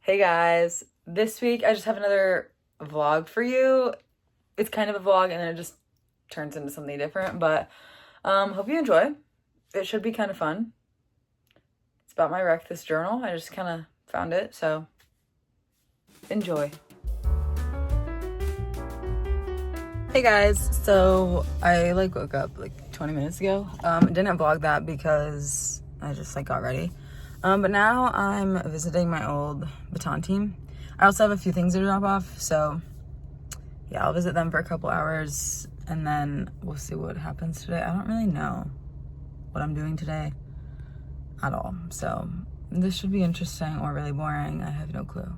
Hey guys, this week I just have another vlog for you. It's kind of a vlog and then it just turns into something different, but hope you enjoy. It should be kind of fun. It's about my Wreck This journal. I just kind of found it, so enjoy. Hey guys, so I woke up 20 minutes ago. Didn't vlog that because I just got ready. But now I'm visiting my old baton team. I also have a few things to drop off, so yeah, I'll visit them for a couple hours and then we'll see what happens today. I don't really know what I'm doing today at all, so this should be interesting or really boring. I have no clue.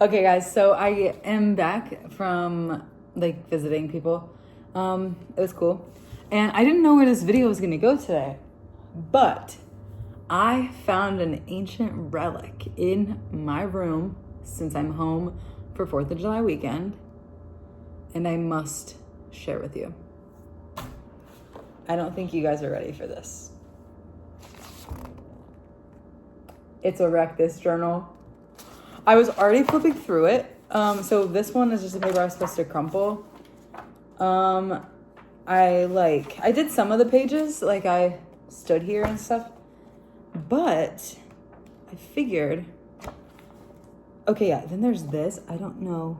Okay guys, so I am back from visiting people. It was cool. And I didn't know where this video was gonna go today, but I found an ancient relic in my room since I'm home for 4th of July weekend, and I must share with you. I don't think you guys are ready for this. It's a Wreck This journal. I was already flipping through it. So this one is just a paper I was supposed to crumple. I did some of the pages, I stood here and stuff. But I figured, okay, yeah, then there's this. I don't know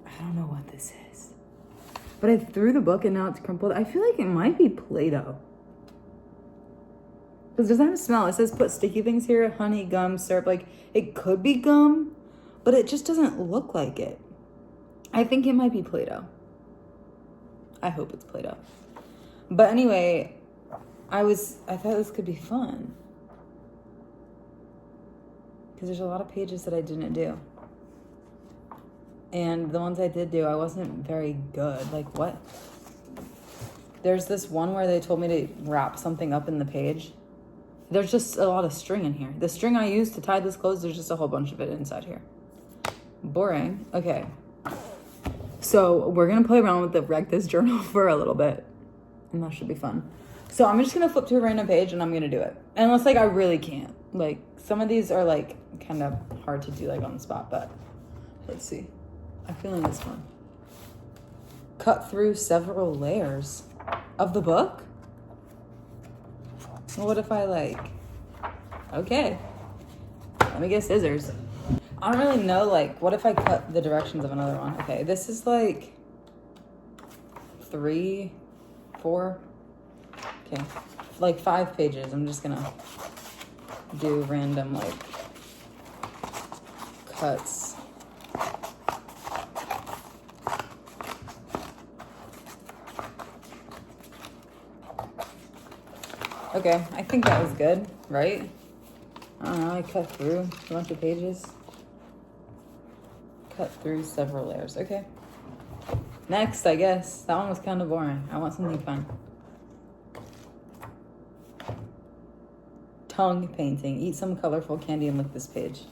what this is. But I threw the book and now it's crumpled. I feel like it might be Play-Doh. Because it doesn't have a smell. It says put sticky things here, honey, gum, syrup. It could be gum, but it just doesn't look like it. I think it might be Play-Doh. I hope it's Play-Doh. But anyway, I thought this could be fun. Because there's a lot of pages that I didn't do. And the ones I did do, I wasn't very good. What? There's this one where they told me to wrap something up in the page. There's just a lot of string in here. The string I used to tie this closed, there's just a whole bunch of it inside here. Boring. Okay. So we're going to play around with the Wreck This journal for a little bit. And that should be fun. So I'm just going to flip to a random page and I'm going to do it. Unless I really can't. Some of these are kind of hard to do on the spot, but let's see. I'm feeling this one. Cut through several layers of the book? Well, what if I okay. Let me get scissors. I don't really know, what if I cut the directions of another one? Okay, this is 3, 4, okay, 5 pages. I'm just gonna do random, cuts. Okay, I think that was good, right? I don't know, I cut through a bunch of pages. Cut through several layers, okay. Next, I guess. That one was kind of boring. I want something fun. Tongue painting. Eat some colorful candy and lick this page.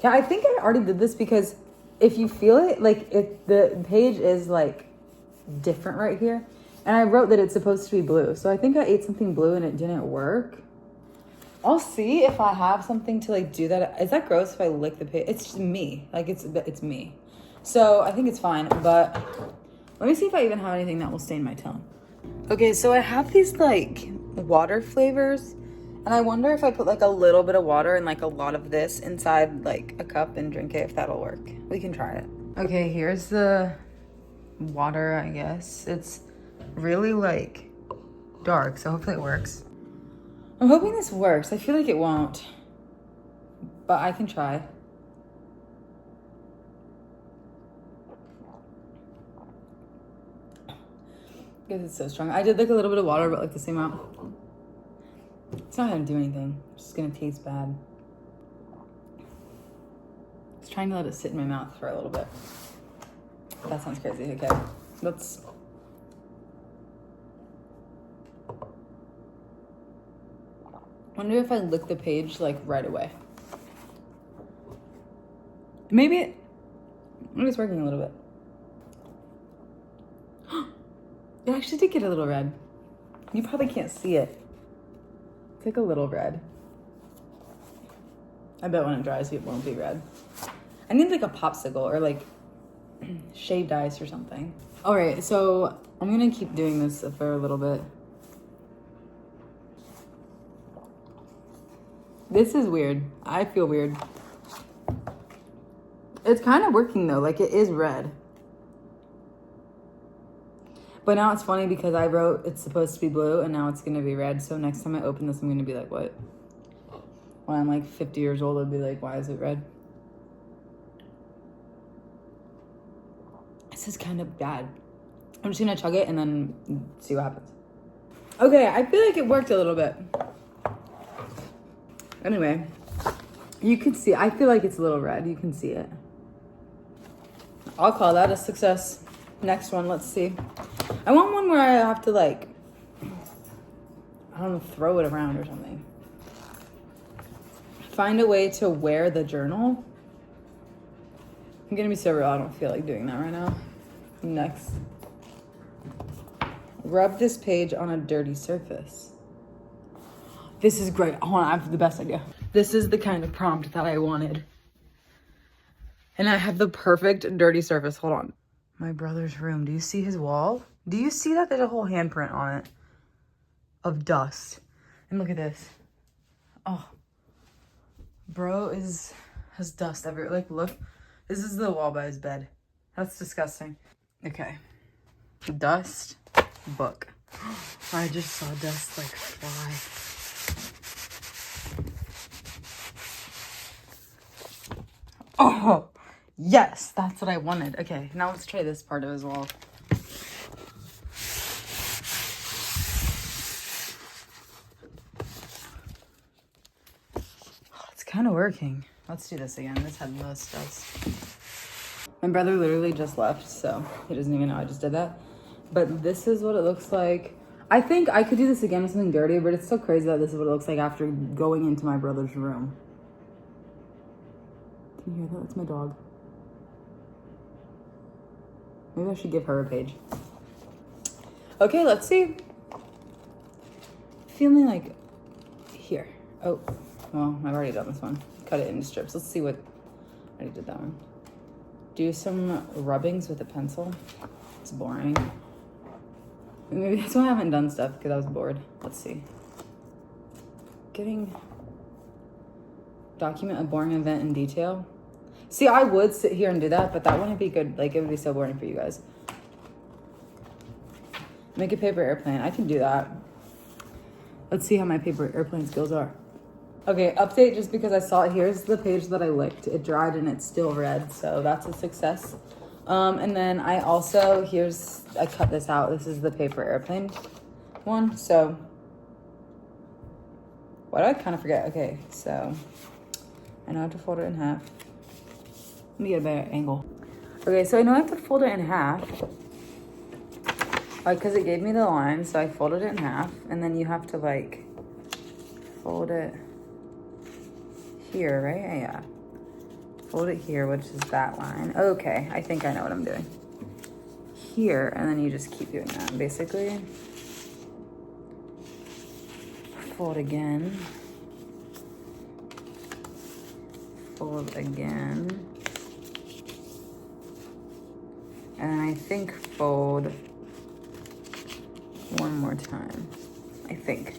Yeah, I think I already did this because if you feel it, if the page is different right here. And I wrote that it's supposed to be blue. So I think I ate something blue and it didn't work. I'll see if I have something to do that. Is that gross if I lick the page? It's just me. It's me. So I think it's fine, but let me see if I even have anything that will stain my tongue. Okay, so I have these water flavors, and I wonder if I put a little bit of water and a lot of this inside a cup and drink it, if that'll work. We can try it. Okay, here's the water, I guess. It's really dark, so hopefully it works. I'm hoping this works. I feel like it won't, but I can try. Because it's so strong. I did a little bit of water, but the same amount. It's not gonna do anything. It's just gonna taste bad. I was trying to let it sit in my mouth for a little bit. That sounds crazy. Okay, let's. Wonder if I lick the page right away. Maybe it's working a little bit. It actually did get a little red. You probably can't see it. It's a little red. I bet when it dries, it won't be red. I need like a popsicle or like shaved ice or something. All right, so I'm gonna keep doing this for a little bit. This is weird. I feel weird. It's kind of working though, like it is red. But now it's funny because I wrote it's supposed to be blue and now it's gonna be red. So next time I open this, I'm gonna be like, what? When I'm like 50 years old, I'll be like, why is it red? This is kind of bad. I'm just gonna chug it and then see what happens. Okay, I feel like it worked a little bit. Anyway, you can see, I feel like it's a little red. You can see it. I'll call that a success. Next one, let's see. I want one where I have to like, I don't know, throw it around or something. Find a way to wear the journal. I'm gonna be so real, I don't feel like doing that right now. Next. Rub this page on a dirty surface. This is great. Hold on, I have the best idea. This is the kind of prompt that I wanted. And I have the perfect dirty surface. Hold on. My brother's room. Do you see his wall? Do you see that? There's a whole handprint on it of dust. And look at this. Oh. Bro has dust everywhere. Like, look. This is the wall by his bed. That's disgusting. Okay. Dust book. I just saw dust like fly. Oh, yes, that's what I wanted. Okay, now let's try this part of his wall. Oh, it's kind of working. Let's do this again. This had most dust. My brother literally just left, so he doesn't even know I just did that. But this is what it looks like. I think I could do this again with something dirty, but it's so crazy that this is what it looks like after going into my brother's room. Can you hear that? That's my dog. Maybe I should give her a page. Okay, let's see. Feeling like here. Oh, well, I've already done this one. Cut it into strips. Let's see what, I already did that one. Do some rubbings with a pencil. It's boring. Maybe that's why I haven't done stuff, because I was bored. Let's see. Document a boring event in detail. See, I would sit here and do that, but that wouldn't be good. Like, it would be so boring for you guys. Make a paper airplane. I can do that. Let's see how my paper airplane skills are. Okay, update just because I saw it. Here's the page that I licked. It dried and it's still red, so that's a success. And then I also, I cut this out. This is the paper airplane one. So, why do I kind of forget? Okay, so I know I have to fold it in half. Let me get a better angle. Okay, so I know I have to fold it in half. Because it gave me the line, so I folded it in half. And then you have to like fold it here, right? Yeah. Fold it here, which is that line. Okay, I think I know what I'm doing. Here, and then you just keep doing that, basically. Fold again. Fold again. And I think fold one more time. I think.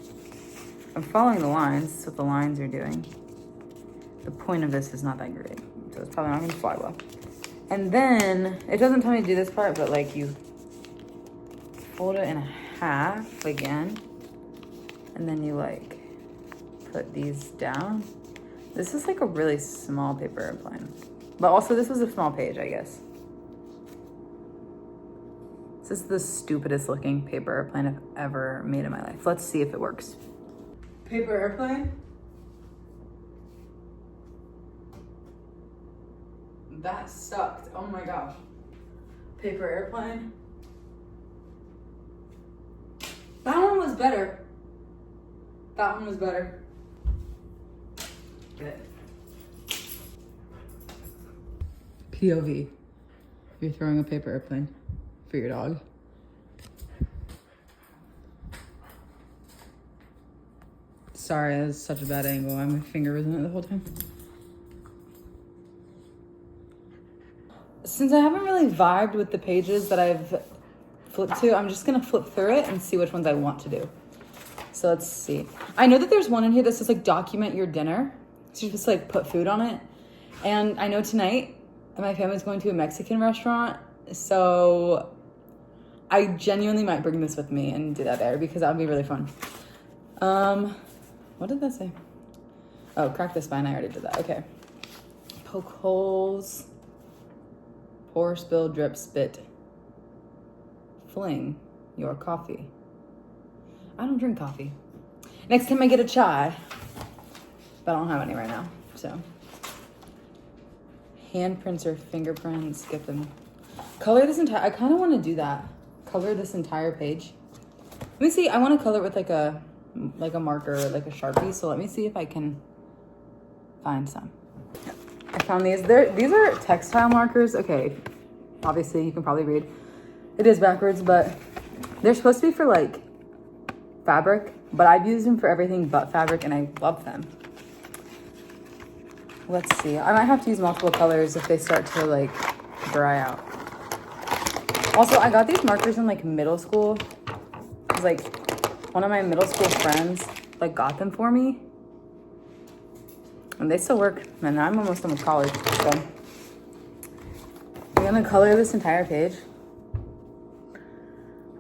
I'm following the lines. That's what the lines are doing. The point of this is not that great, so it's probably not gonna fly well. And then, it doesn't tell me to do this part, but like you fold it in half again, and then you like put these down. This is like a really small paper airplane, but also this was a small page, I guess. This is the stupidest looking paper airplane I've ever made in my life. Let's see if it works. Paper airplane. That sucked. Oh my gosh. Paper airplane. That one was better. That one was better. Good. POV. You're throwing a paper airplane for your dog. Sorry, that was such a bad angle. My finger was in it the whole time. since I haven't really vibed with the pages that I've flipped to, I'm just gonna flip through it and see which ones I want to do. So let's see. I know that there's one in here that says like document your dinner. So you just like put food on it. And I know tonight my family's going to a Mexican restaurant. So I genuinely might bring this with me and do that there because that would be really fun. What did that say? Oh, crack the spine. I already did that. Okay. Poke holes. Pour, spill, drip, spit. Fling your coffee. I don't drink coffee. Next time I get a chai. But I don't have any right now, so. Handprints or fingerprints, get them. Color this entire, I kind of want to do that. Color this entire page. Let me see, I want to color it with like a marker, like a Sharpie. So let me see if I can find some. I found these. These are textile markers. Okay, obviously you can probably read. It is backwards, but they're supposed to be for like fabric, but I've used them for everything but fabric and I love them. Let's see. I might have to use multiple colors if they start to like dry out. Also, I got these markers in like middle school. It was like one of my middle school friends like got them for me. And they still work. And I'm almost done with college. So I'm gonna color this entire page.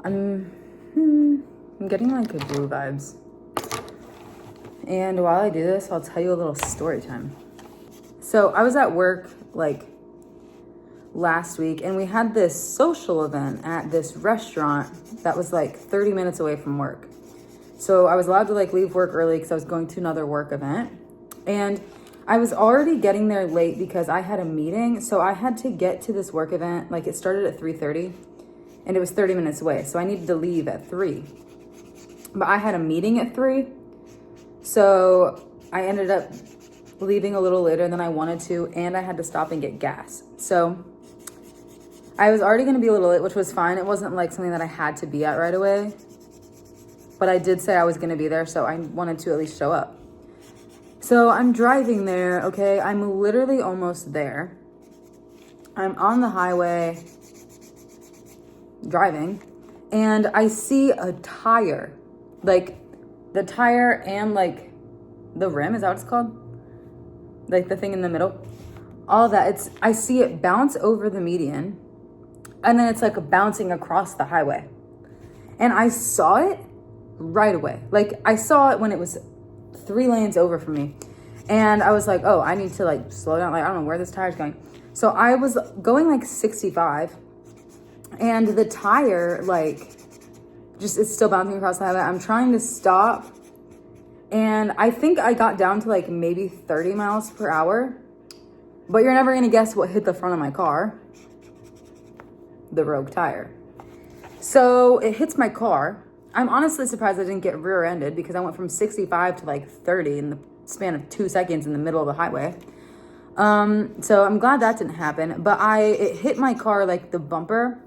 I'm getting like a blue vibes. And while I do this, I'll tell you a little story time. So I was at work like last week and we had this social event at this restaurant that was like 30 minutes away from work. So I was allowed to like leave work early because I was going to another work event. And I was already getting there late because I had a meeting. So I had to get to this work event. Like it started at 3:30 and it was 30 minutes away. So I needed to leave at 3. But I had a meeting at 3. So I ended up leaving a little later than I wanted to, and I had to stop and get gas. So I was already going to be a little late, which was fine. It wasn't like something that I had to be at right away, but I did say I was going to be there, so I wanted to at least show up. So I'm driving there, okay? I'm literally almost there. I'm on the highway driving, and I see a tire. Like, the tire and, like, the rim, is that what it's called? Like, the thing in the middle. All that, I see it bounce over the median, and then it's, like, bouncing across the highway. And I saw it right away. Like, I saw it when it was 3 lanes over from me. And I was like, oh, I need to, like, slow down. Like, I don't know where this tire's going. So I was going, like, 65. And the tire, like, just it's still bouncing across the highway. I'm trying to stop. And I think I got down to, like, maybe 30 miles per hour. But you're never going to guess what hit the front of my car. The rogue tire. So it hits my car. I'm honestly surprised I didn't get rear-ended because I went from 65 to, like, 30 in the span of 2 seconds in the middle of the highway. So I'm glad that didn't happen. But it hit my car, like, the bumper.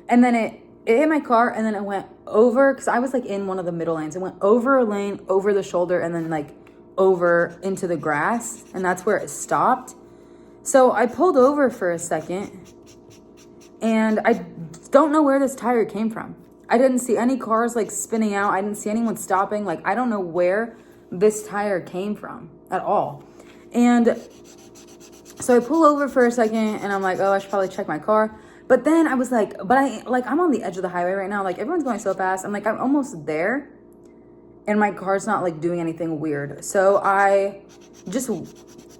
And then it hit my car, and then it went over, because I was, like, in one of the middle lanes. It went over a lane, over the shoulder, and then, like, over into the grass. And that's where it stopped. So I pulled over for a second. And I don't know where this tire came from. I didn't see any cars, like, spinning out. I didn't see anyone stopping. Like, I don't know where this tire came from at all. And so I pull over for a second, and I'm like, oh, I should probably check my car. But then I was like, I'm on the edge of the highway right now. Like, everyone's going so fast. I'm like, I'm almost there. And my car's not, like, doing anything weird. So I just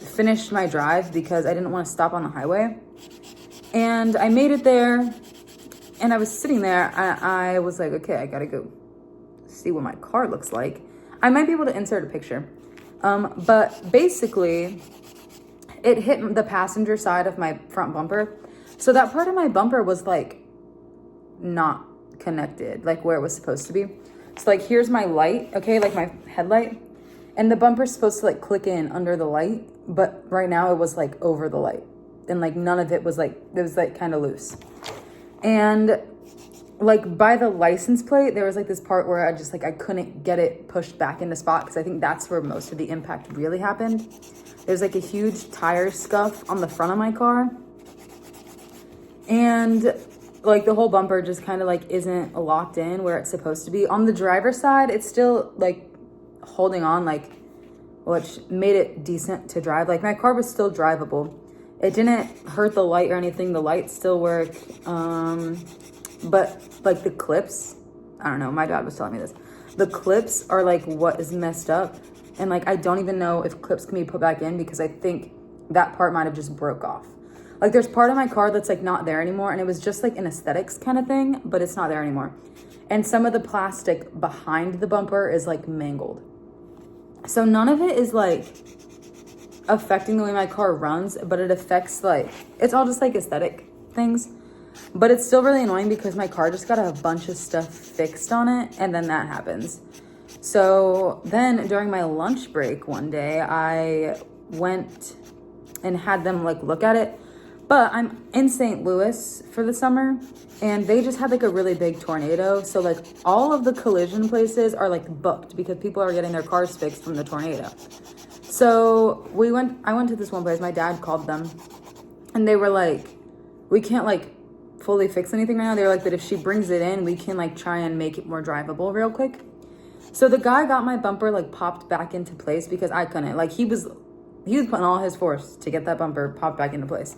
finished my drive because I didn't want to stop on the highway. And I made it there. And I was sitting there. I was like, okay, I got to go see what my car looks like. I might be able to insert a picture. But basically, it hit the passenger side of my front bumper. So that part of my bumper was, like, not connected, like, where it was supposed to be. So, like, here's my light, okay, like, my headlight. And the bumper's supposed to, like, click in under the light. But right now it was, like, over the light. And, like, none of it was, like, it was, like, kind of loose. And, like, by the license plate, there was, like, this part where I couldn't get it pushed back into spot. Because I think that's where most of the impact really happened. There's, like, a huge tire scuff on the front of my car. And like the whole bumper just kind of like isn't locked in where it's supposed to be. On the driver's side, it's still like holding on, like, which made it decent to drive. Like my car was still drivable. It didn't hurt the light or anything. The lights still work. But like the clips, I don't know, my dad was telling me this. The clips are like what is messed up. And like, I don't even know if clips can be put back in because I think that part might have just broke off. Like there's part of my car that's like not there anymore. And it was just like an aesthetics kind of thing, but it's not there anymore. And some of the plastic behind the bumper is like mangled. So none of it is like affecting the way my car runs, but it affects like, it's all just like aesthetic things. But it's still really annoying because my car just got a bunch of stuff fixed on it, and then that happens. So then during my lunch break one day, I went and had them like look at it. But I'm in St. Louis for the summer, and they just had like a really big tornado. So like all of the collision places are like booked because people are getting their cars fixed from the tornado. So I went to this one place, my dad called them, and they were like, we can't like fully fix anything right now. They were like, but if she brings it in, we can like try and make it more drivable real quick. So the guy got my bumper like popped back into place because I couldn't. Like he was putting all his force to get that bumper popped back into place.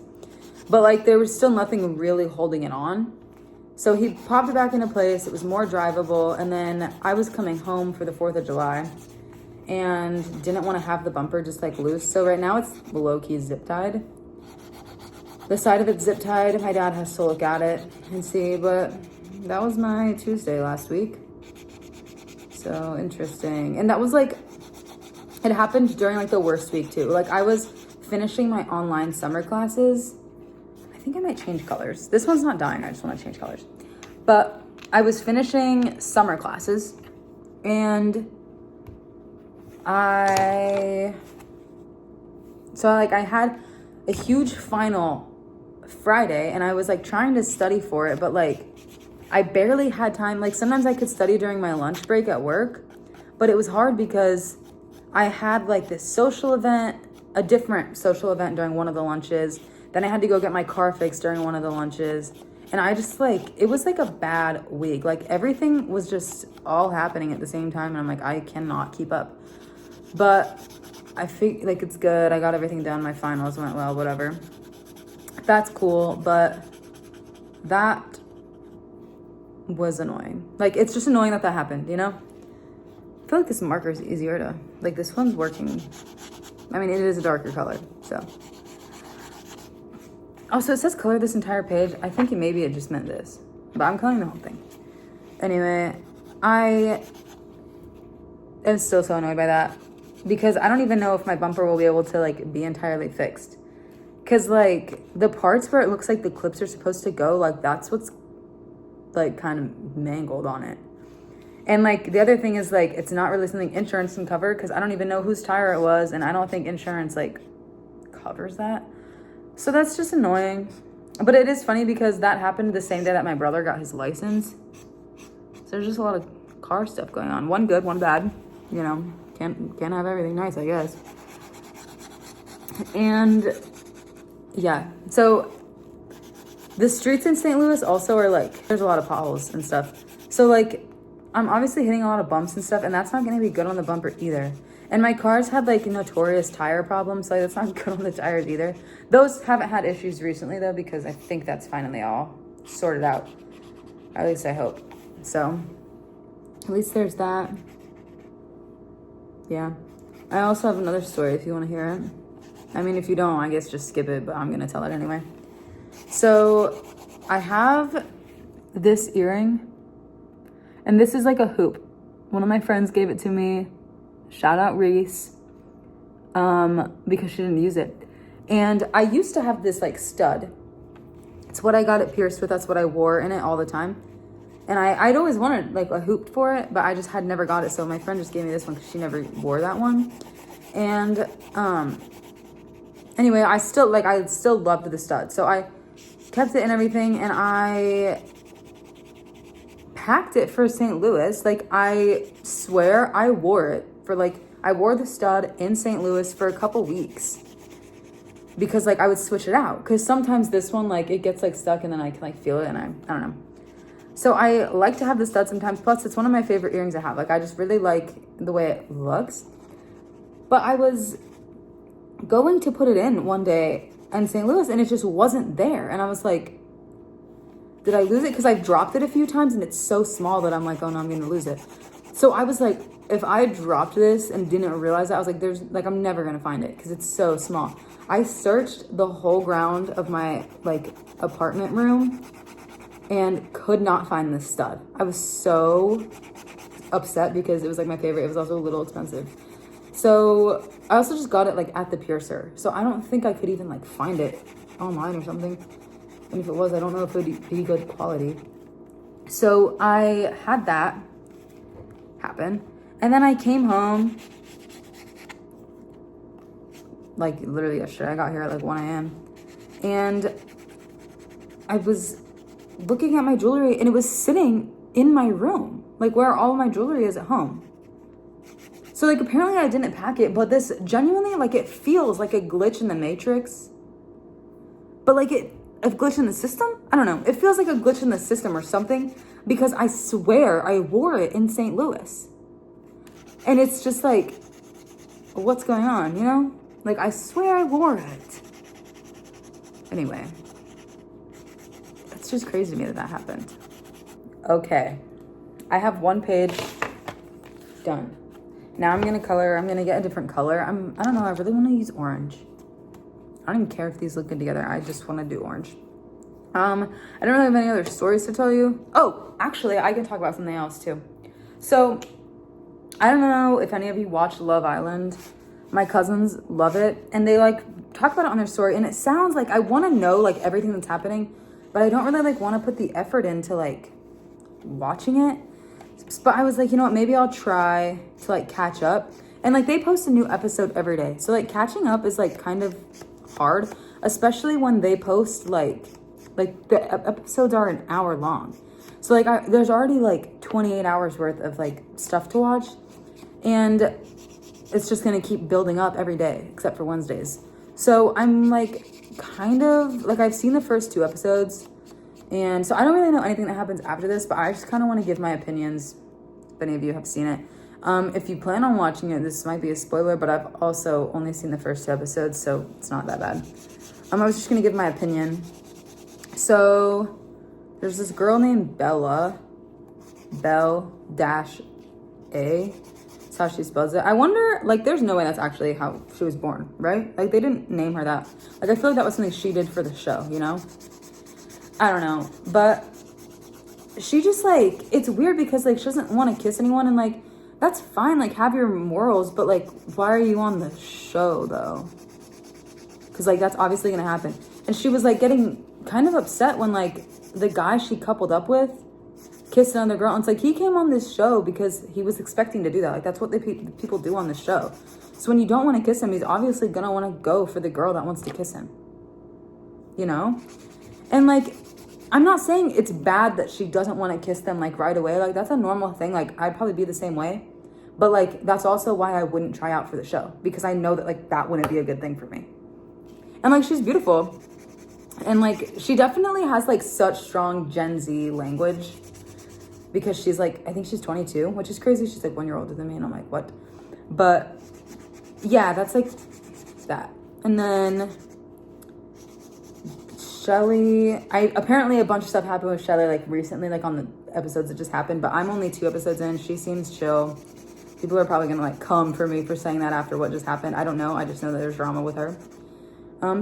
But like there was still nothing really holding it on. So he popped it back into place. It was more drivable. And then I was coming home for the 4th of July and didn't want to have the bumper just like loose. So right now it's low-key zip tied. The side of it's zip tied. My dad has to look at it and see, but that was my Tuesday last week. So interesting. And that was like, it happened during like the worst week too. Like I was finishing my online summer classes. I think I might change colors. This one's not dying. I just want to change colors. But I was finishing summer classes and I had a huge final Friday and I was like trying to study for it, but like I barely had time. Like sometimes I could study during my lunch break at work, but it was hard because I had like this social event, a different social event during one of the lunches. Then I had to go get my car fixed during one of the lunches. And I just like, it was like a bad week. Like everything was just all happening at the same time. And I'm like, I cannot keep up. But I feel like it's good. I got everything done. My finals went well, whatever. That's cool. But that was annoying. Like, it's just annoying that happened, you know? I feel like this marker is easier to, like this one's working. I mean, it is a darker color, so. Also, it says color this entire page. I think maybe it just meant this, but I'm coloring the whole thing. Anyway, I am still so annoyed by that because I don't even know if my bumper will be able to like be entirely fixed. Cause like the parts where it looks like the clips are supposed to go, like that's what's like kind of mangled on it. And like the other thing is like, it's not really something insurance can cover because I don't even know whose tire it was. And I don't think insurance like covers that. So that's just annoying. But it is funny because that happened the same day that my brother got his license. So there's just a lot of car stuff going on. One good, one bad. You know, can't have everything nice, I guess. And yeah, so the streets in St. Louis also are like, there's a lot of potholes and stuff. So like, I'm obviously hitting a lot of bumps and stuff, and that's not gonna be good on the bumper either. And my car's had like notorious tire problems, so that's not good on the tires either. Those haven't had issues recently though, because I think that's finally all sorted out. Or at least I hope. So at least there's that. Yeah. I also have another story if you want to hear it. I mean, if you don't, I guess just skip it, but I'm gonna tell it anyway. So I have this earring, and this is like a hoop. One of my friends gave it to me. Shout out Reese, because she didn't use it. And I used to have this like stud. It's what I got it pierced with. That's what I wore in it all the time. And I'd always wanted like a hoop for it, but I just had never got it. So my friend just gave me this one because she never wore that one. And anyway, I still loved the stud. So I kept it and everything, and I packed it for St. Louis. Like, I swear I wore it for like, I wore the stud in St. Louis for a couple weeks. because like I would switch it out, because sometimes this one like it gets like stuck and then I can like feel it and I don't know. So I like to have the stud sometimes. Plus it's one of my favorite earrings I have. Like I just really like the way it looks. But I was going to put it in one day in St. Louis and it just wasn't there. And I was like, did I lose it? Because I've dropped it a few times and it's so small that I'm like, oh no, I'm gonna lose it. So I was like, if I dropped this and didn't realize that, I was like, there's like, I'm never gonna find it because it's so small. I searched the whole ground of my like apartment room and could not find this stud. I was so upset because it was like my favorite. It was also a little expensive. So I also just got it like at the piercer. So I don't think I could even like find it online or something. And if it was, I don't know if it would be good quality. So I had that happen. And then I came home like literally yesterday. I got here at like 1 a.m. And I was looking at my jewelry and it was sitting in my room, like where all my jewelry is at home. So like apparently I didn't pack it, but this genuinely like it feels like a glitch in the matrix. But like a glitch in the system? I don't know. It feels like a glitch in the system or something because I swear I wore it in St. Louis. And it's just like, what's going on, you know? Like I swear I wore it. Anyway. It's just crazy to me that happened. Okay. I have one page done. Now I'm gonna color. I'm gonna get a different color. I don't know. I really want to use orange. I don't even care if these look good together. I just want to do orange. I don't really have any other stories to tell you. Oh, actually, I can talk about something else too. So, I don't know if any of you watch Love Island. My cousins love it, and they like talk about it on their story. And it sounds like I want to know like everything that's happening, but I don't really like want to put the effort into like watching it. But I was like, you know what? Maybe I'll try to like catch up. And like they post a new episode every day, so like catching up is like kind of hard, especially when they post like the episodes are an hour long. So like there's already like 28 hours worth of like stuff to watch, and it's just gonna keep building up every day except for Wednesdays. So I'm like kind of like I've seen the first 2 episodes, and so I don't really know anything that happens after this, but I just kind of want to give my opinions if any of you have seen it. If you plan on watching it, this might be a spoiler, but I've also only seen the first 2 episodes, so it's not that bad. I was just gonna give my opinion. So there's this girl named Bella, Belle-A. That's how she spells it. I wonder, like, there's no way that's actually how she was born, right? Like, they didn't name her that. Like, I feel like that was something she did for the show, you know? I don't know, but she just, like, it's weird because, like, she doesn't want to kiss anyone, and, like, that's fine, like, have your morals, but, like, why are you on the show, though? Because, like, that's obviously gonna happen. And she was, like, getting kind of upset when, like, the guy she coupled up with kissed another girl. And it's like, he came on this show because he was expecting to do that. Like, that's what the people do on the show. So when you don't want to kiss him, he's obviously gonna want to go for the girl that wants to kiss him. You know? And, like, I'm not saying it's bad that she doesn't want to kiss them, like, right away. Like, that's a normal thing. Like, I'd probably be the same way. But, like, that's also why I wouldn't try out for the show. Because I know that, like, that wouldn't be a good thing for me. And, like, she's beautiful. And, like, she definitely has, like, such strong Gen Z language. Because she's, like, I think she's 22, which is crazy. She's, like, 1 year older than me. And I'm like, what? But, yeah, that's, like, that. And then Shelly, apparently a bunch of stuff happened with Shelly, like, recently, like, on the episodes that just happened. But I'm only 2 episodes in. She seems chill. People are probably gonna, like, come for me for saying that after what just happened. I don't know. I just know that there's drama with her.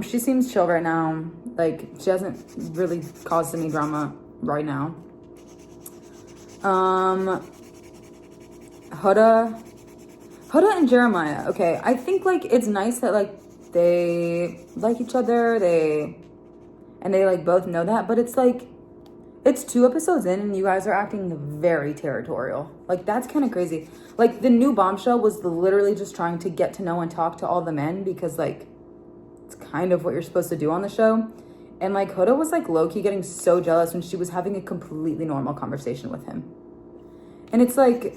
She seems chill right now. Like, she hasn't really caused any drama right now. Huda and Jeremiah. Okay, I think, like, it's nice that, like, they like each other. They like both know that, but it's like, it's 2 episodes in and you guys are acting very territorial. Like, that's kind of crazy. Like, the new bombshell was literally just trying to get to know and talk to all the men because, like, it's kind of what you're supposed to do on the show. And, like, Huda was, like, low-key getting so jealous when she was having a completely normal conversation with him. And it's, like,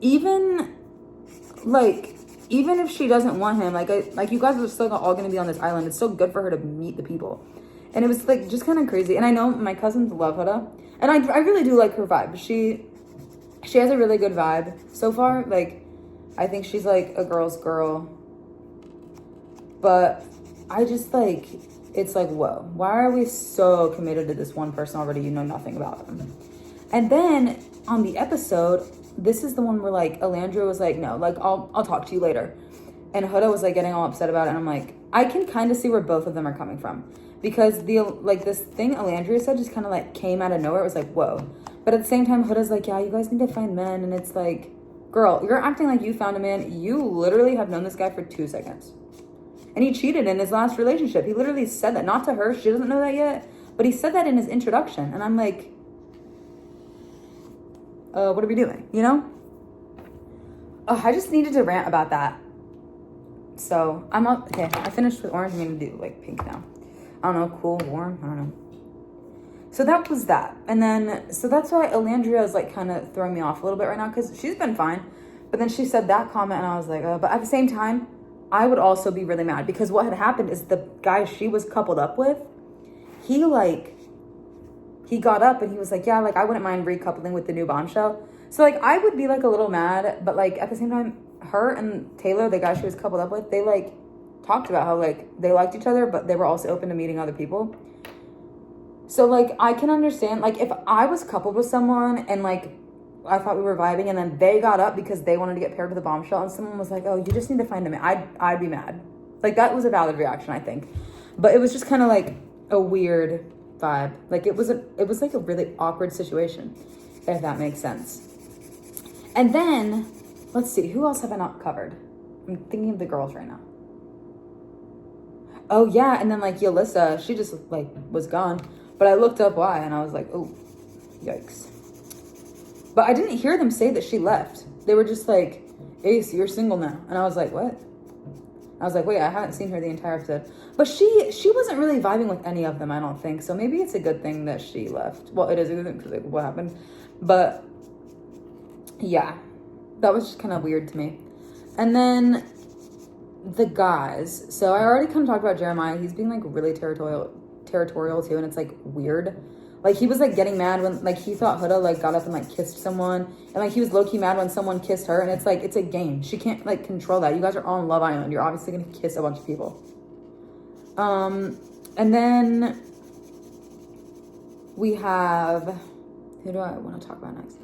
even, like, even if she doesn't want him, like you guys are still all gonna be on this island. It's still good for her to meet the people. And it was like just kind of crazy. And I know my cousins love Huda, and I really do like her vibe. She has a really good vibe so far. Like, I think she's like a girl's girl. But I just like, it's like, whoa, why are we so committed to this one person already? You know nothing about them. And then on the episode, this is the one where like Alandria was like, no, like I'll talk to you later. And Huda was like getting all upset about it. And I'm like, I can kind of see where both of them are coming from. Because this thing Alandria said just kind of like came out of nowhere. It was like, whoa. But at the same time, Huda's like, yeah, you guys need to find men. And it's like, girl, you're acting like you found a man. You literally have known this guy for 2 seconds. And he cheated in his last relationship. He literally said that, not to her. She doesn't know that yet. But he said that in his introduction. And I'm like, what are we doing? You know? I just needed to rant about that. So I'm up. Okay, I finished with orange. I'm going to do like pink now. I don't know, cool, warm, I don't know. So that was that. And then, so that's why Alandria is like kind of throwing me off a little bit right now, because she's been fine. But then she said that comment and I was like, but at the same time, I would also be really mad, because what had happened is the guy she was coupled up with, he got up and he was like, yeah, like I wouldn't mind recoupling with the new bombshell. So like I would be like a little mad, but like at the same time, her and Taylor, the guy she was coupled up with, they like talked about how like they liked each other, but they were also open to meeting other people. So like I can understand, like if I was coupled with someone and like I thought we were vibing and then they got up because they wanted to get paired with a bombshell and someone was like, oh, you just need to find a man, I'd be mad. Like that was a valid reaction, I think. But it was just kind of like a weird vibe. Like it was like a really awkward situation, if that makes sense. And then let's see, who else have I not covered? I'm thinking of the girls right now. Oh yeah, and then like Yelissa, she just like was gone. But I looked up why and I was like, oh, yikes. But I didn't hear them say that she left. They were just like, Ace, you're single now. And I was like, what? I was like, wait, I haven't seen her the entire episode. But she wasn't really vibing with any of them, I don't think. So maybe it's a good thing that she left. Well, it is a good thing because like, what happened? But yeah, that was just kind of weird to me. And then the guys. So I already kind of talked about Jeremiah. He's being like really territorial too, and it's like weird. Like he was like getting mad when like he thought Huda like got up and like kissed someone, and like he was low-key mad when someone kissed her, and it's like it's a game. She can't like control that. You guys are on Love Island. You're obviously gonna kiss a bunch of people. And then we have, who do I want to talk about next?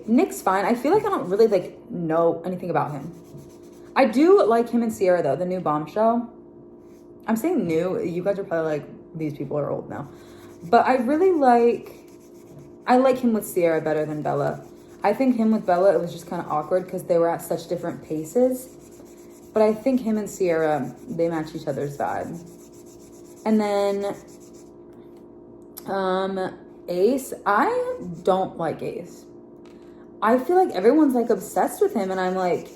Nick's fine. I feel like I don't really like know anything about him. I do like him and Sierra though, the new bombshell. I'm saying new, you guys are probably like, these people are old now. But I like him with Sierra better than Bella. I think him with Bella, it was just kind of awkward because they were at such different paces. But I think him and Sierra, they match each other's vibe. And then Ace, I don't like Ace. I feel like everyone's like obsessed with him and I'm like,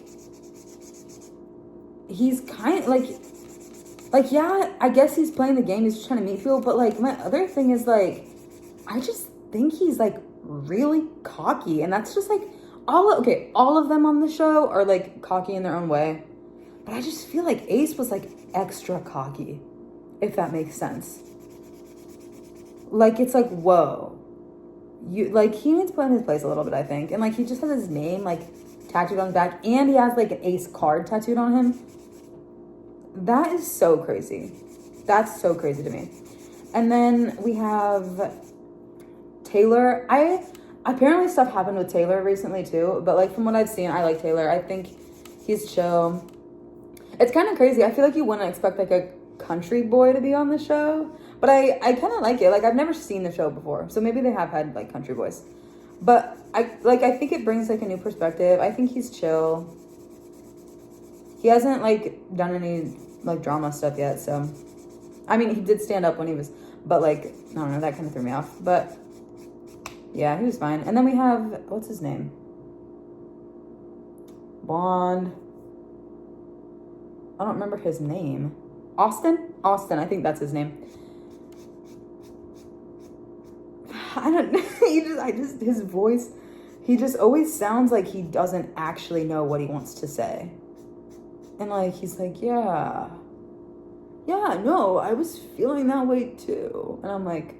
he's kind of like, yeah, I guess he's playing the game. He's just trying to meet people. But, like, my other thing is, like, I just think he's, like, really cocky. And that's just, like, all of them on the show are, like, cocky in their own way. But I just feel like Ace was, like, extra cocky, if that makes sense. Like, it's like, whoa. Like, he needs to put in his place a little bit, I think. And, like, he just has his name, like, tattooed on his back. And he has, like, an Ace card tattooed on him. That is so crazy. That's so crazy to me. And then we have Taylor. Apparently stuff happened with Taylor recently too, but like from what I've seen, I like Taylor. I think he's chill. It's kind of crazy. I feel like you wouldn't expect like a country boy to be on the show, but I kind of like it. Like I've never seen the show before, so maybe they have had like country boys. But I think it brings like a new perspective. I think he's chill. He hasn't like done any like drama stuff yet, so I mean he did stand up when he was, but like I don't know, that kind of threw me off. But yeah, he was fine. And then we have, what's his name? Blonde. I don't remember his name. Austin, I think that's his name. I don't know. His voice, he just always sounds like he doesn't actually know what he wants to say. And like, he's like, yeah, no, I was feeling that way too. And I'm like,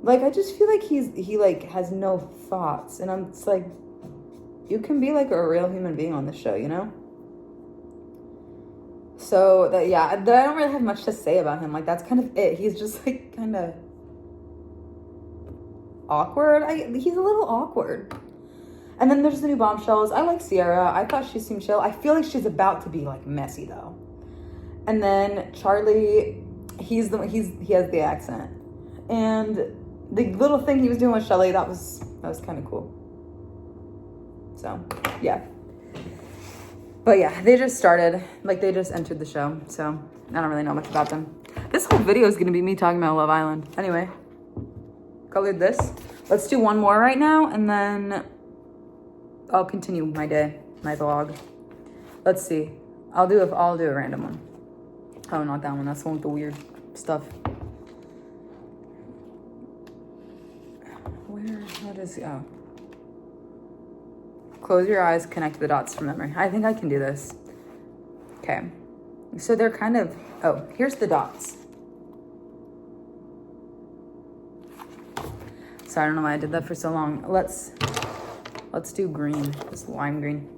like, I just feel like he like has no thoughts. And I'm just like, you can be like a real human being on the show, you know? So that, yeah, I don't really have much to say about him. Like, that's kind of it. He's just like kind of awkward. He's a little awkward. And then there's the new Bombshells. I like Sierra. I thought she seemed chill. I feel like she's about to be like messy though. And then Charlie, he has the accent. And the little thing he was doing with Shelly, that was kind of cool. So, yeah. But yeah, they just started, like they just entered the show. So, I don't really know much about them. This whole video is going to be me talking about Love Island. Anyway, colored this. Let's do one more right now, and then I'll continue my day, my vlog. Let's see. I'll do a random one. Oh, not that one. That's the one with the weird stuff. What is, oh. Close your eyes, connect the dots from memory. I think I can do this. Okay. So they're kind of, oh, here's the dots. Sorry, I don't know why I did that for so long. Let's do green, this lime green.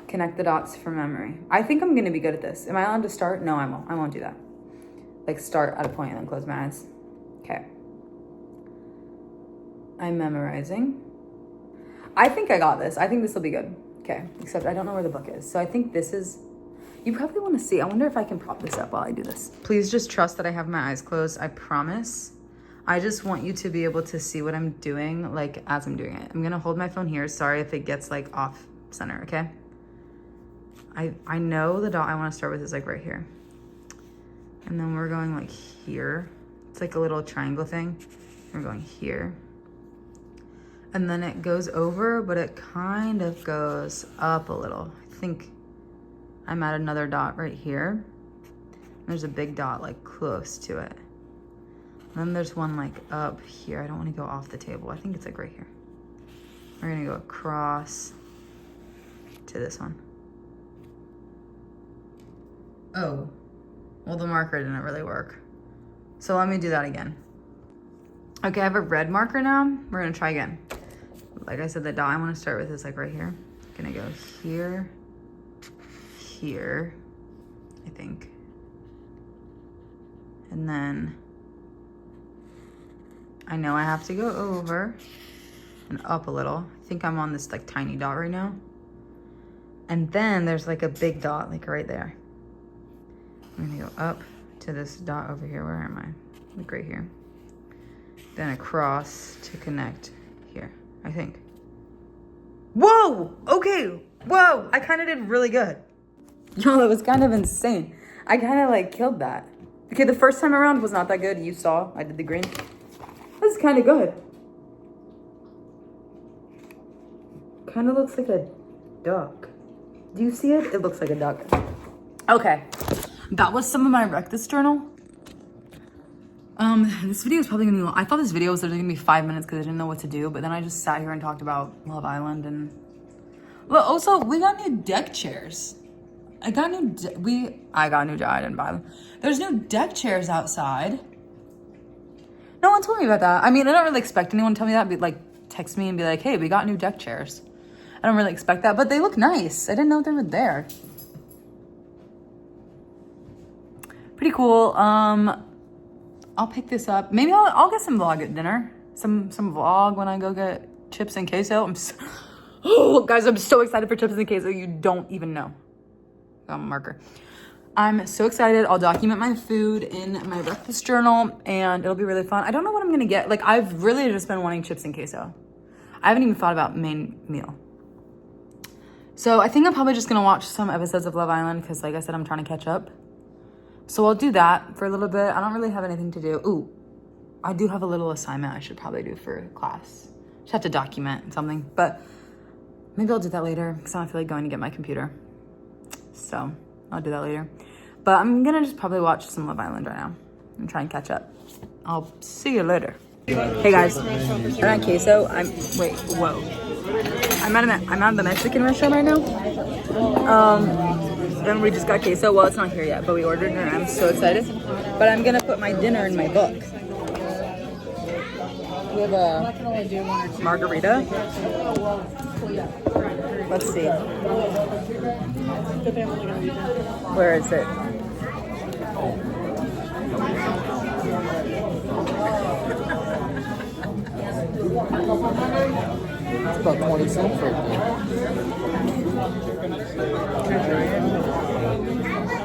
Connect the dots from memory. I think I'm gonna be good at this. Am I allowed to start? No, I won't. I won't do that. Like start at a point and then close my eyes. Okay. I'm memorizing. I think I got this. I think this will be good. Okay, except I don't know where the book is. So I think this is, you probably want to see. I wonder if I can prop this up while I do this. Please just trust that I have my eyes closed. I promise. I just want you to be able to see what I'm doing, like as I'm doing it. I'm gonna hold my phone here. Sorry if it gets like off center, okay? I know the dot I want to start with is like right here. And then we're going like here. It's like a little triangle thing. We're going here. And then it goes over, but it kind of goes up a little. I think I'm at another dot right here. There's a big dot like close to it. And then there's one like up here. I don't want to go off the table. I think it's like right here. We're gonna go across to this one. Oh, well the marker didn't really work. So let me do that again. Okay, I have a red marker now. We're gonna try again. Like I said, the dot I want to start with is like right here. Gonna go here, here, I think. And then I know I have to go over and up a little. I think I'm on this like tiny dot right now. And then there's like a big dot like right there. I'm gonna go up to this dot over here. Where am I? Like right here. Then across to connect here, I think. Whoa, okay, whoa, I kind of did really good. Yo, that was kind of insane. I kind of like killed that. Okay, the first time around was not that good. You saw, I did the green. This is kind of good. Kind of looks like a duck. Do you see it? It looks like a duck. Okay, that was some of my Wreck This journal. This video is probably gonna be long. I thought this video was literally gonna be 5 minutes because I didn't know what to do, but then I just sat here and talked about Love Island and... Well, also, we got new deck chairs. I got new, I didn't buy them. There's new deck chairs outside. No one told me about that. I mean, I don't really expect anyone to tell me that, but like text me and be like, hey, we got new deck chairs. I don't really expect that, but they look nice. I didn't know they were there. Pretty cool. I'll pick this up. Maybe I'll get some vlog at dinner. Some vlog when I go get chips and queso. Oh, guys, I'm so excited for chips and queso. You don't even know. Marker. I'm so excited. I'll document my food in my breakfast journal and it'll be really fun. I don't know what I'm gonna get. Like, I've really just been wanting chips and queso. I haven't even thought about main meal. So I think I'm probably just gonna watch some episodes of Love Island because like I said, I'm trying to catch up. So I'll do that for a little bit. I don't really have anything to do. Ooh, I do have a little assignment I should probably do for class. Just have to document something, but maybe I'll do that later because I don't feel like going to get my computer. So I'll do that later. But I'm gonna just probably watch some Love Island right now and try and catch up. I'll see you later. Hey guys, we're on queso. I I'm at the Mexican restaurant right now. And we just got queso. Well, it's not here yet, but we ordered it and I'm so excited. But I'm gonna put my dinner in my book. We have a margarita. Let's see. Where is it? It's about 20 cents right there.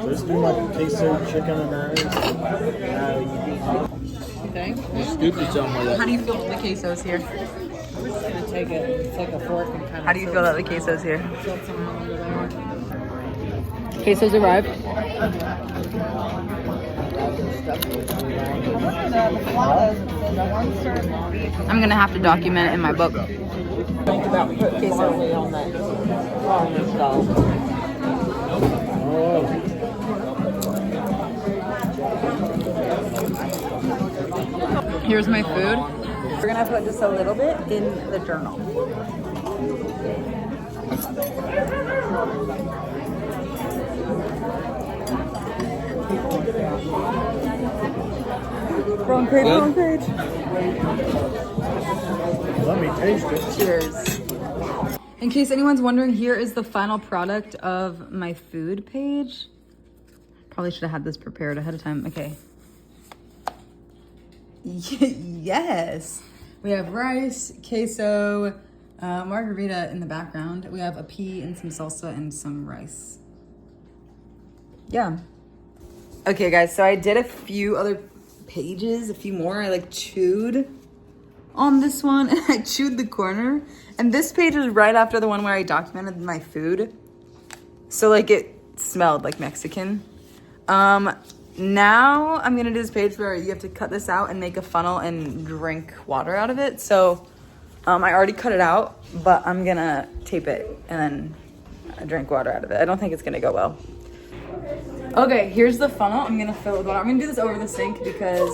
Just do like queso chicken and rice. Scoop it somewhere. How do you feel about the quesos here? I'm just gonna take a fork and kind of. How do you feel about the quesos here? Quesos arrived. I'm gonna have to document it in my book. Think about putting barley on that caramel stove. Here's my food. We're gonna put just a little bit in the journal. Wrong page, wrong page. Let me taste it. Cheers. In case anyone's wondering, here is the final product of my food page. Probably should have had this prepared ahead of time. Okay. Yes. We have rice, queso, margarita in the background. We have a pea and some salsa and some rice. Yeah. Okay, guys, so I did a few other pages, a few more. I like chewed on this one and I chewed the corner. And this page is right after the one where I documented my food. So like it smelled like Mexican. Now I'm gonna do this page where you have to cut this out and make a funnel and drink water out of it. So I already cut it out, but I'm gonna tape it and then drink water out of it. I don't think it's gonna go well. Okay, here's the funnel. I'm gonna fill it with water. I'm gonna do this over the sink because,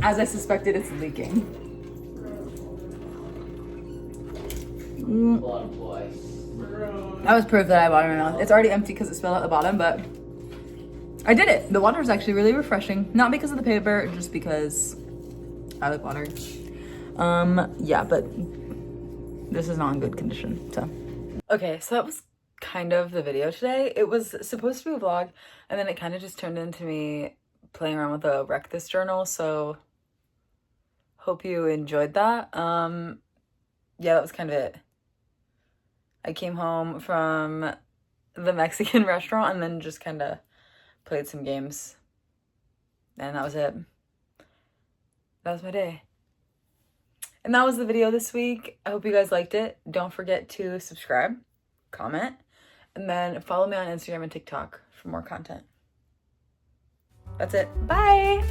as I suspected, it's leaking. That was proof that I have water in my mouth. It's already empty because it spilled at the bottom, but I did it. The water is actually really refreshing. Not because of the paper, just because I like water. Yeah, but this is not in good condition, so. Okay, so that was kind of the video today. It was supposed to be a vlog, and then it kind of just turned into me playing around with a Wreck This journal, so hope you enjoyed that. Yeah, that was kind of it. I came home from the Mexican restaurant and then just kind of played some games, and that was it. That was my day. And that was the video this week. I hope you guys liked it. Don't forget to subscribe, comment, and then follow me on Instagram and TikTok for more content. That's it. Bye!